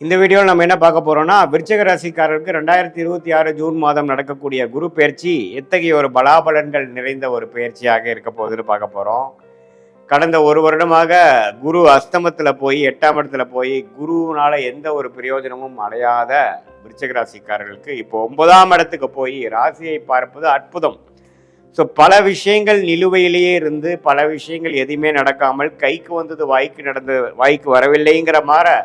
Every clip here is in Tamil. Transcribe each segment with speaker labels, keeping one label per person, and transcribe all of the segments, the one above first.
Speaker 1: இந்த வீடியோவில் நம்ம என்ன பார்க்க போறோம்னா, விருச்சிக ராசிக்காரருக்கு 2026 ஜூன் மாதம் நடக்கக்கூடிய குரு பெயர்ச்சி எத்தகைய ஒரு பலாபலன்கள் நிறைந்த ஒரு பெயர்ச்சியாக இருக்க போகுதுன்னு பார்க்க போறோம். கடந்த ஒரு வருடமாக குரு அஸ்தமத்தில் போய் 8ஆம் இடத்துல போய் குருவினால எந்த ஒரு பிரயோஜனமும் அடையாத விருச்சிக ராசிக்காரர்களுக்கு இப்போ 9ஆம் இடத்துக்கு போய் ராசியை பார்ப்பது அற்புதம். ஸோ பல விஷயங்கள் நிலுவையிலேயே இருந்து பல விஷயங்கள் எதுவுமே நடக்காமல் கைக்கு வந்தது வாய்க்கு வரவில்லைங்கிற மாதிரி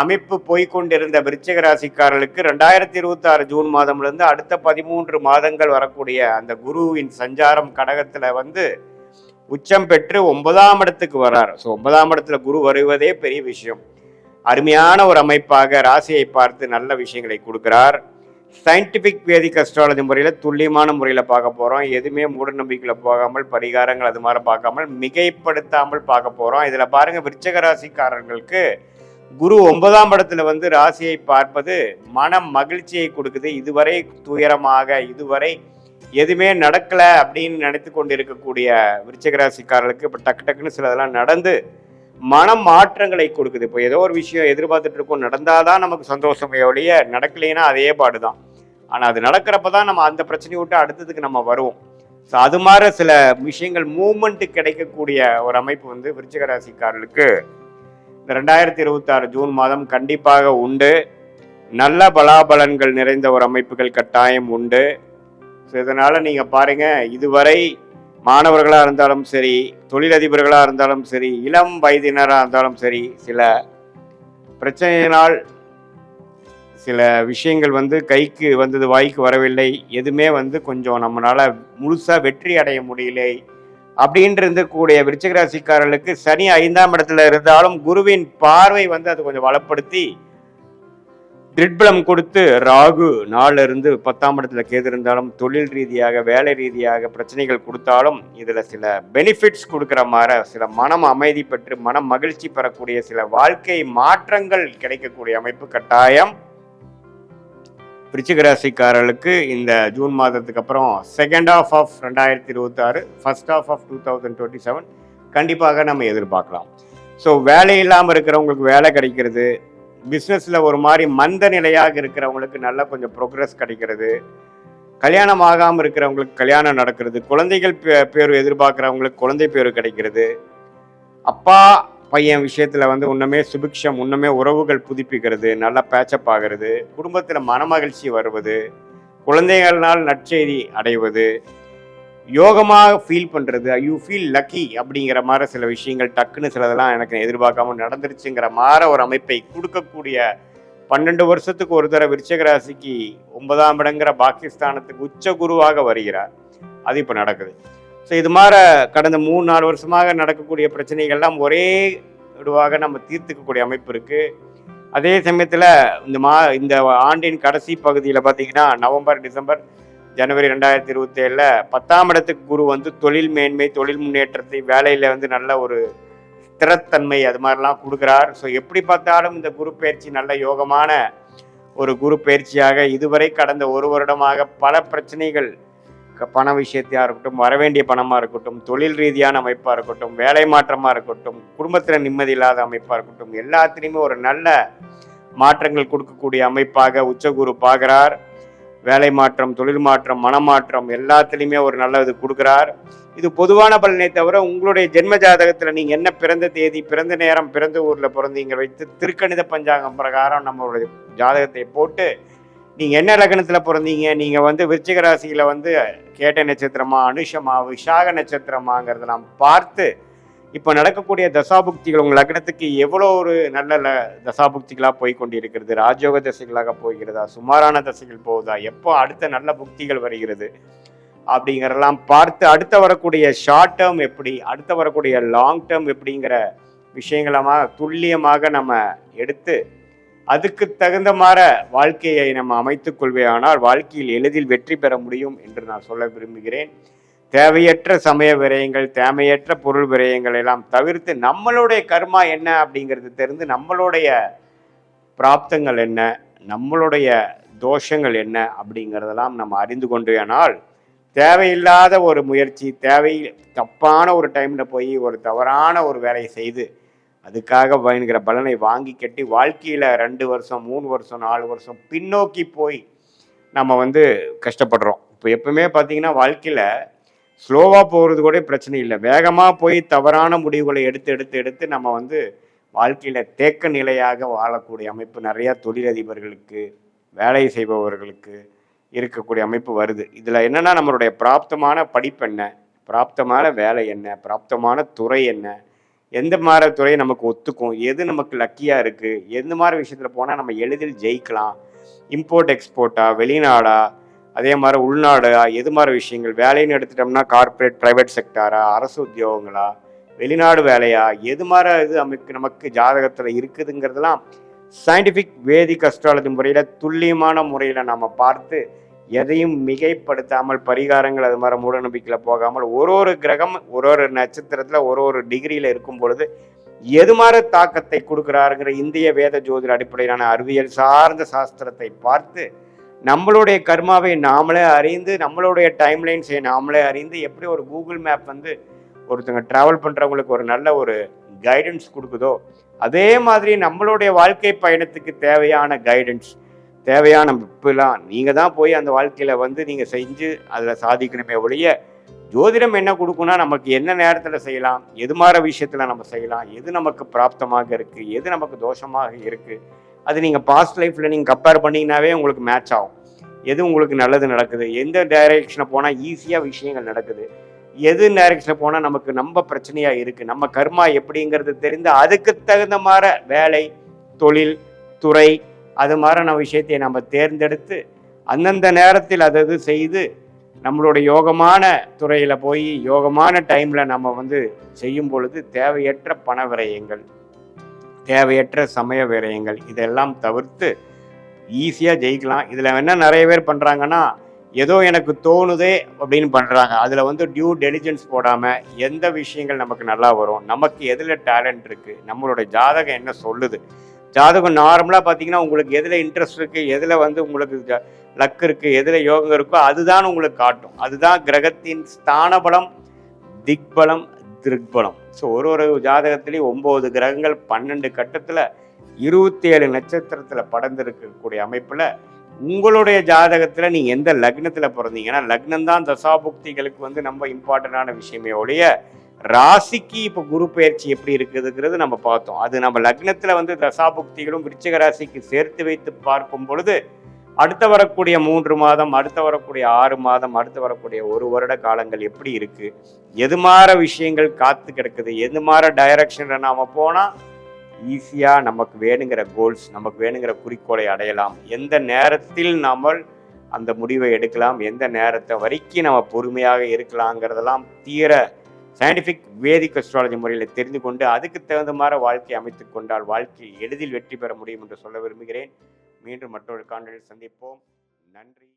Speaker 1: அமைப்பு போய்கொண்டிருந்த விருச்சிக ராசிக்காரர்களுக்கு 2026 ஜூன் மாதம்லேருந்து அடுத்த 13 மாதங்கள் வரக்கூடிய அந்த குருவின் சஞ்சாரம் கடகத்தில் உச்சம் பெற்று 9ஆம் இடத்துக்கு வர்றார். ஸோ 9ஆம் இடத்துல குரு வருவதே பெரிய விஷயம். அருமையான ஒரு அமைப்பாக ராசியை பார்த்து நல்ல விஷயங்களை கொடுக்கிறார். சயின்டிஃபிக் வேதிக் அஸ்ட்ராலஜி முறையில் துல்லியமான முறையில் பார்க்க போகிறோம். எதுவுமே மூட நம்பிக்கையில் போகாமல் பரிகாரங்கள் அது மாதிரி பார்க்காமல் மிகைப்படுத்தாமல் பார்க்க போகிறோம். இதில் பாருங்கள், விருச்சிக ராசிக்காரர்களுக்கு குரு 9ஆம் இடத்துல ராசியை பார்ப்பது மன மகிழ்ச்சியை கொடுக்குது. இதுவரை துயரமாக இதுவரை எதுவுமே நடக்கலை அப்படின்னு நினைத்து கொண்டு இருக்கக்கூடிய விருச்சிக ராசிக்காரர்களுக்கு இப்போ டக்குன்னு சிலதெல்லாம் நடந்து மன மாற்றங்களை கொடுக்குது. இப்போ ஏதோ ஒரு விஷயம் எதிர்பார்த்துட்டு இருக்கோம், நடந்தாதான் நமக்கு சந்தோஷம், ஒழிய நடக்கலைன்னா அதே பாடுதான். ஆனால் அது நடக்கிறப்ப தான் நம்ம அந்த பிரச்சனையை விட்டு அடுத்ததுக்கு நம்ம வருவோம். ஸோ அது மாதிரி சில விஷயங்கள் மூமெண்ட்டு கிடைக்கக்கூடிய ஒரு அமைப்பு விருச்சிக ராசிக்காரர்களுக்கு இந்த 2026 ஜூன் மாதம் கண்டிப்பாக உண்டு. நல்ல பலாபலன்கள் நிறைந்த ஒரு அமைப்புகள் கட்டாயம் உண்டு. ஸோ இதனால் நீங்கள் பாருங்கள், இதுவரை மாணவர்களாக இருந்தாலும் சரி, தொழிலதிபர்களாக இருந்தாலும் சரி, இளம் வயதினராக இருந்தாலும் சரி, சில பிரச்சனையினால் சில விஷயங்கள் கைக்கு வந்தது வாய்க்கு வரவில்லை, எதுவுமே கொஞ்சம் நம்மளால் முழுசாக வெற்றி அடைய முடியலை அப்படின்ட்டு இருக்கக்கூடிய விருச்சிக ராசிக்காரர்களுக்கு சனி 5ஆம் இடத்துல இருந்தாலும் குருவின் பார்வை அது கொஞ்சம் வளப்படுத்தி திரிட்பலம் கொடுத்து ராகு 4 இருந்து 10ஆம் இடத்துல கேது இருந்தாலும் தொழில் ரீதியாக வேலை ரீதியாக பிரச்சனைகள் கொடுத்தாலும் இதில் சில பெனிஃபிட்ஸ் கொடுக்குற மாதிரி சில மனம் அமைதி பெற்று மனம் மகிழ்ச்சி பெறக்கூடிய சில வாழ்க்கை மாற்றங்கள் கிடைக்கக்கூடிய அமைப்பு கட்டாயம் விருச்சிக ராசிக்காரர்களுக்கு இந்த ஜூன் மாதத்துக்கு அப்புறம் second half of 2026 first half of 2027 கண்டிப்பாக நம்ம எதிர்பார்க்கலாம். ஸோ வேலை இல்லாமல் இருக்கிறவங்களுக்கு வேலை கிடைக்கிறது, பிஸ்னஸில் ஒரு மாதிரி மந்த நிலையாக இருக்கிறவங்களுக்கு நல்லா கொஞ்சம் ப்ரோக்ரஸ் கிடைக்கிறது, கல்யாணம் ஆகாமல் இருக்கிறவங்களுக்கு கல்யாணம் நடக்கிறது, குழந்தைகள் பேர் எதிர்பார்க்குறவங்களுக்கு குழந்தை பேர் கிடைக்கிறது, அப்பா பையன் விஷயத்தில் இன்னுமே சுபிக்ஷம், இன்னுமே உறவுகள் புதுப்பிக்கிறது, நல்லா பேச்சப் ஆகிறது, குடும்பத்தில் மனமகிழ்ச்சி வருவது, குழந்தைகள்னால் நற்செய்தி அடைவது, யோகமாக ஃபீல் பண்ணுறது, யூ ஃபீல் லக்கி அப்படிங்கிற மாதிரி சில விஷயங்கள் டக்குன்னு சிலதெல்லாம் எனக்கு எதிர்பார்க்காம நடந்துருச்சுங்கிற மாதிரி ஒரு அமைப்பை கொடுக்கக்கூடிய 12 வருஷத்துக்கு ஒரு தடவை விருச்சிக ராசிக்கு 9ஆம் இடங்கிற பாகிஸ்தானத்துக்கு உச்ச குருவாக வருகிறார். அது இப்போ நடக்குது. ஸோ இது மாதிரி கடந்த 3-4 வருஷமாக நடக்கக்கூடிய பிரச்சனைகள்லாம் ஒரே இதுவாக நம்ம தீர்த்துக்கக்கூடிய அமைப்பு இருக்குது. அதே சமயத்தில் இந்த ஆண்டின் கடைசி பகுதியில் பார்த்தீங்கன்னா நவம்பர், டிசம்பர், ஜனவரி 2027 10ஆம் இடத்துக்கு குரு தொழில் மேன்மை, தொழில் முன்னேற்றத்தை, வேலையில் நல்ல ஒரு ஸ்திரத்தன்மை அது மாதிரிலாம் கொடுக்குறார். ஸோ எப்படி பார்த்தாலும் இந்த குரு பயிற்சி நல்ல யோகமான ஒரு குரு பயிற்சியாக இதுவரை கடந்த ஒரு வருடமாக பல பிரச்சனைகள், பண விஷயத்தையாக இருக்கட்டும், வரவேண்டிய பணமாக இருக்கட்டும், தொழில் ரீதியான அமைப்பாக இருக்கட்டும், வேலை மாற்றமாக இருக்கட்டும், குடும்பத்தில் நிம்மதி இல்லாத அமைப்பாக இருக்கட்டும், எல்லாத்துலேயுமே ஒரு நல்ல மாற்றங்கள் கொடுக்கக்கூடிய அமைப்பாக உச்சகுரு பார்க்குறார். வேலை மாற்றம், தொழில் மாற்றம், மனமாற்றம் எல்லாத்துலேயுமே ஒரு நல்ல இது கொடுக்குறார். இது பொதுவான பலனை தவிர உங்களுடைய ஜென்ம ஜாதகத்தில் நீங்கள் என்ன பிறந்த தேதி, பிறந்த நேரம், பிறந்த ஊரில் பிறந்தீங்க வைத்து திருக்கணித பஞ்சாங்கம் பிரகாரம் நம்மளுடைய ஜாதகத்தை போட்டு நீங்கள் என்ன லக்னத்தில் பிறந்தீங்க, நீங்கள் விருச்சிக ராசியில் கேட்ட நட்சத்திரமா, அனுஷமா, விஷாக நட்சத்திரமாங்கிறத நாம் பார்த்து இப்போ நடக்கக்கூடிய தசாபுக்திகள் உங்கள் லக்னத்துக்கு எவ்வளோ ஒரு நல்ல தசாபுக்திகளாக போய் கொண்டு இருக்கிறது, ராஜயோக தசைகளாக போகிறதா, சுமாரான தசைகள் போகுதா, எப்போ அடுத்த நல்ல புக்திகள் வருகிறது அப்படிங்கிறதெல்லாம் பார்த்து அடுத்த வரக்கூடிய ஷார்ட் டேர்ம் எப்படி, அடுத்த வரக்கூடிய லாங் டேர்ம் எப்படிங்கிற விஷயங்களமாக துல்லியமாக நம்ம எடுத்து அதுக்கு தகுந்த மாதிரி வாழ்க்கையை நம்ம அமைத்துக் கொள்வேயானால் வாழ்க்கையில் எளிதில் வெற்றி பெற முடியும் என்று நான் சொல்ல விரும்புகிறேன். தேவையற்ற சமய விரயங்கள், தேவையற்ற பொருள் விரயங்கள் எல்லாம் தவிர்த்து நம்மளுடைய கர்மா என்ன அப்படிங்கிறது தெரிந்து நம்மளுடைய பிராப்தங்கள் என்ன, நம்மளுடைய தோஷங்கள் என்ன அப்படிங்கிறதெல்லாம் நம்ம அறிந்து கொண்டேனால் தேவையில்லாத ஒரு முயற்சி, தப்பான ஒரு டைமில் போய் ஒரு தவறான ஒரு வேலையை செய்து அதுக்காக பயனுங்கிற பலனை வாங்கி கட்டி வாழ்க்கையில் 2 வருஷம் 3 வருஷம் 4 வருஷம் பின்னோக்கி போய் நம்ம வந்து கஷ்டப்படுறோம். இப்போ எப்பவுமே பார்த்தீங்கன்னா வாழ்க்கையில் ஸ்லோவாக போகிறது கூட பிரச்சனை இல்லை, வேகமாக போய் தவறான முடிவுகளை எடுத்து எடுத்து எடுத்து நம்ம வந்து வாழ்க்கையில் தேக்க நிலையாக வாழக்கூடிய அமைப்பு நிறையா தொழிலதிபர்களுக்கு, வேலை செய்பவர்களுக்கு இருக்கக்கூடிய அமைப்பு வருது. இதில் என்னென்னா நம்மளுடைய பிராப்தமான படிப்பு என்ன, பிராப்தமான வேலை என்ன, பிராப்தமான துறை என்ன, எந்த மாதிரி துறை நமக்கு ஒத்துக்கும், எது நமக்கு லக்கியாக இருக்குது, எந்த மாதிரி விஷயத்தில் போனால் நம்ம எளிதில் ஜெயிக்கலாம், இம்போர்ட் எக்ஸ்போர்ட்டா, வெளிநாடா, அதே மாதிரி உள்நாடா, எது மாதிரி விஷயங்கள், வேலைன்னு எடுத்துட்டோம்னா கார்ப்பரேட் ப்ரைவேட் செக்டாரா, அரசு உத்தியோகங்களா, வெளிநாடு வேலையா, எது மாதிரி இது நமக்கு ஜாதகத்தில் இருக்குதுங்கிறதுலாம் சயின்டிஃபிக் வேதிக் அஸ்ட்ராலஜி முறையில் துல்லியமான முறையில் நம்ம பார்த்து எதையும் மிகைப்படுத்தாமல் பரிகாரங்கள் அது மாதிரி மூட நம்பிக்கையில் போகாமல் ஒரு கிரகம் ஒரு நட்சத்திரத்தில் ஒரு டிகிரியில் இருக்கும் பொழுது எது மாதிரி தாக்கத்தை கொடுக்குறாருங்கிற இந்திய வேத ஜோதிட அடிப்படையிலான அறிவியல் சார்ந்த சாஸ்திரத்தை பார்த்து நம்மளுடைய கர்மாவை நாமளே அறிந்து, நம்மளுடைய டைம்லைன்ஸை நாமளே அறிந்து, எப்படி ஒரு கூகுள் மேப் வந்து ஒருத்தங்க ட்ராவல் பண்ணுறவங்களுக்கு ஒரு நல்ல ஒரு கைடன்ஸ் கொடுக்குதோ, அதே மாதிரி நம்மளுடைய வாழ்க்கை பயணத்துக்கு தேவையான கைடன்ஸ், தேவையான இப்பெல்லாம் நீங்கள் தான் போய் அந்த வாழ்க்கையில் வந்து நீங்கள் செஞ்சு அதில் சாதிக்கணுமே ஒழிய, ஜோதிடம் என்ன கொடுக்குன்னா நமக்கு என்ன நேரத்தில் செய்யலாம், எது மாதிரி விஷயத்தில் நம்ம செய்யலாம், எது நமக்கு பிராப்தமாக இருக்குது, எது நமக்கு தோஷமாக இருக்குது, அது நீங்கள் பாஸ்ட் லைஃப்பில் நீங்கள் கம்பேர் பண்ணிங்கனாவே உங்களுக்கு மேட்ச் ஆகும். எது உங்களுக்கு நல்லது நடக்குது, எந்த டைரெக்ஷனை போனால் ஈஸியாக விஷயங்கள் நடக்குது, எது டைரெக்ஷனில் போனால் நமக்கு நம்ம பிரச்சனையாக இருக்குது, நம்ம கர்மா எப்படிங்கிறது தெரிந்து அதுக்கு தகுந்த மாதிரி வேலை, தொழில், துறை, அது மாதிரியான விஷயத்தை நம்ம தேர்ந்தெடுத்து அந்தந்த நேரத்தில் அது செய்து நம்மளுடைய யோகமான துறையில் போய் யோகமான டைமில் நம்ம வந்து செய்யும் பொழுது தேவையற்ற பண விரயங்கள், தேவையற்ற சமய விரயங்கள் இதெல்லாம் தவிர்த்து ஈஸியாக ஜெயிக்கலாம். இதில் என்ன நிறைய பேர் பண்ணுறாங்கன்னா, ஏதோ எனக்கு தோணுதே அப்படின்னு பண்ணுறாங்க. அதில் வந்து டியூ டெலிஜென்ஸ் போடாமல் எந்த விஷயங்கள் நமக்கு நல்லா வரும், நமக்கு எதில் டேலண்ட் இருக்குது, நம்மளுடைய ஜாதகம் என்ன சொல்லுது, ஜாதகம் நார்மலாக பார்த்தீங்கன்னா உங்களுக்கு எதில் இன்ட்ரெஸ்ட் இருக்குது, எதில் வந்து உங்களுக்கு லக் இருக்குது, எதில் யோகம் இருக்கோ அதுதான் உங்களுக்கு காட்டும். அதுதான் கிரகத்தின் ஸ்தான பலம், திக்பலம், திருக்பலம். ஸோ ஒரு ஜாதகத்திலேயே 9 கிரகங்கள் 12 கட்டத்தில் 27 நட்சத்திரத்தில் படர்ந்திருக்கக்கூடிய அமைப்பில் உங்களுடைய ஜாதகத்தில் நீங்கள் எந்த லக்னத்தில் பிறந்தீங்கன்னா, லக்னம் தான் தசாபுக்திகளுக்கு வந்து நம்ம இம்பார்ட்டண்டான விஷயமே ஒழிய, ராசிக்கு இப்போ குரு பயிற்சி எப்படி இருக்குதுங்கிறது நம்ம பார்த்தோம். அது நம்ம லக்னத்தில் வந்து தசாபுக்திகளும் விருச்சிக ராசிக்கு சேர்த்து வைத்து பார்க்கும் பொழுது அடுத்த வரக்கூடிய 3 மாதம், அடுத்த வரக்கூடிய 6 மாதம், அடுத்து வரக்கூடிய 1 வருட காலங்கள் எப்படி இருக்கு, எது மாதிரி விஷயங்கள் காத்து கிடக்குது, எது மாதிரி டைரக்ஷனில் நாம் போனால் ஈஸியாக நமக்கு வேணுங்கிற கோல்ஸ், நமக்கு வேணுங்கிற குறிக்கோளை அடையலாம், எந்த நேரத்தில் நம்ம அந்த முடிவை எடுக்கலாம், எந்த நேரத்தை வரைக்கும் நம்ம பொறுமையாக இருக்கலாங்கிறதெல்லாம் தீர சயின்டிஃபிக் வேதிக் அஸ்ட்ராலஜி முறையில் தெரிந்து கொண்டு அதுக்கு தகுந்த மாதிரி வாழ்க்கை அமைத்து கொண்டால் வாழ்க்கையில் எளிதில் வெற்றி பெற முடியும் என்று சொல்ல விரும்புகிறேன். மீண்டும் மற்றொரு காணொளியில் சந்திப்போம். நன்றி.